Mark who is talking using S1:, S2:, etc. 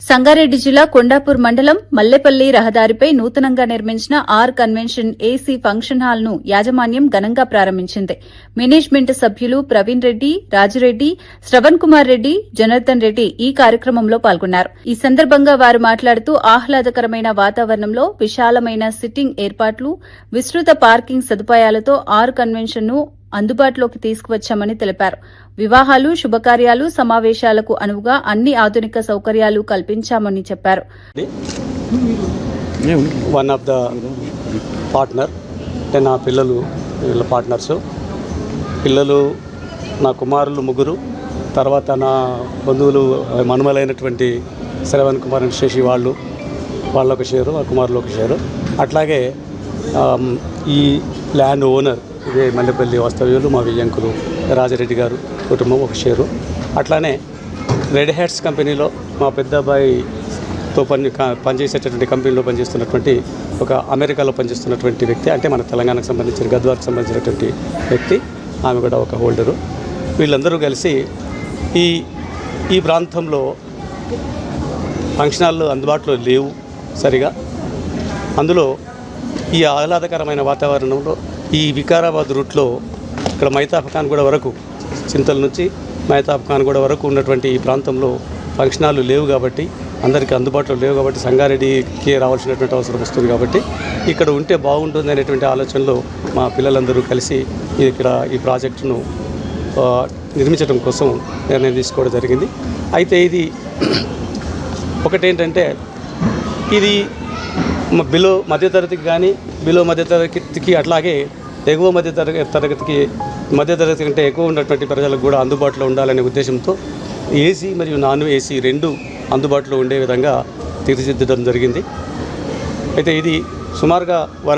S1: సంగారెడ్డి జిల్లా కొండాపూర్ మండలం మల్లెపల్లి రహదారిపై నూతనంగా నిర్మించిన R convention AC function hall ను యాజమాన్యం ఘనంగా ప్రారంభించింది. మేనేజ్మెంట్ సభ్యులు ప్రవీణ్ రెడ్డి, రాజురెడ్డి, శ్రవణ్ కుమార్ రెడ్డి, జనార్దన్ రెడ్డి ఈ కార్యక్రమంలో పాల్గొన్నారు. ఈ సందర్భంగా వారు మాట్లాడుతూ ఆహ్లాదకరమైన వాతావరణంలో విశాలమైన సిట్టింగ్ ఏర్పాట్లు, విస్తృత పార్కింగ్ సదుపాయాలతో ఆర్ కన్వెన్షన్ ను అందుబాటులోకి తీసుకువచ్చామని తెలిపారు. వివాహాలు, శుభకార్యాలు, సమావేశాలకు అనువుగా అన్ని ఆధునిక సౌకర్యాలు కల్పించామని చెప్పారు.
S2: వన్ ఆఫ్ ద పార్ట్నర్ అంటే నా పిల్లలు వీళ్ళ పార్ట్నర్స్. పిల్లలు నా కుమారులు ముగ్గురు, తర్వాత నా బంధువులు మనుమలైనటువంటి శ్రవణ్ కుమార్ అండ్ శశి వాళ్ళొక షేరు, ఆ కుమారులు ఒక షేరు. అట్లాగే ఈ ల్యాండ్ ఓనర్ ఇదే మల్లెపల్లి వాస్తవ్యులు మా వియ్యంకులు రాజరెడ్డి గారు కుటుంబం ఒక షేరు. అట్లానే రెడ్ హ్యాట్స్ కంపెనీలో మా పెద్ద అబ్బాయితో పనిచేసేటటువంటి కంపెనీలో పనిచేస్తున్నటువంటి ఒక అమెరికాలో పనిచేస్తున్నటువంటి వ్యక్తి, అంటే మన తెలంగాణకు సంబంధించిన గద్వాలకు సంబంధించినటువంటి వ్యక్తి, ఆమె కూడా ఒక హోల్డరు. వీళ్ళందరూ కలిసి ఈ ప్రాంతంలో ఫంక్షన్ హాళ్ళు అందుబాటులో లేవు సరిగా. అందులో ఈ ఆహ్లాదకరమైన వాతావరణంలో ఈ వికారాబాద్ రూట్లో ఇక్కడ మైతాబ్ ఖాన్గూడ వరకు, చింతల నుంచి మైతాబ్ ఖాన్గూడ వరకు ఉన్నటువంటి ఈ ప్రాంతంలో ఫంక్షన్ హాళ్ళు లేవు కాబట్టి, అందరికీ అందుబాటులో లేవు కాబట్టి, సంగారెడ్డికి రావాల్సినటువంటి అవసరం వస్తుంది కాబట్టి ఇక్కడ ఉంటే బాగుంటుంది అనేటువంటి ఆలోచనలో మా పిల్లలందరూ కలిసి ఇక్కడ ఈ ప్రాజెక్టును నిర్మించడం కోసం నిర్ణయం తీసుకోవడం జరిగింది. అయితే ఇది ఒకటేంటంటే, ఇది బిలో మధ్యతరగతికి కానీ, బిలో మధ్యతరగతికి అట్లాగే ఎగువ మధ్యతరగతి కంటే ఎక్కువ ఉన్నటువంటి ప్రజలకు కూడా అందుబాటులో ఉండాలనే ఉద్దేశంతో ఏసీ మరియు నాన్ ఏసీ రెండు అందుబాటులో ఉండే విధంగా తీర్చిదిద్దడం జరిగింది. అయితే ఇది సుమారుగా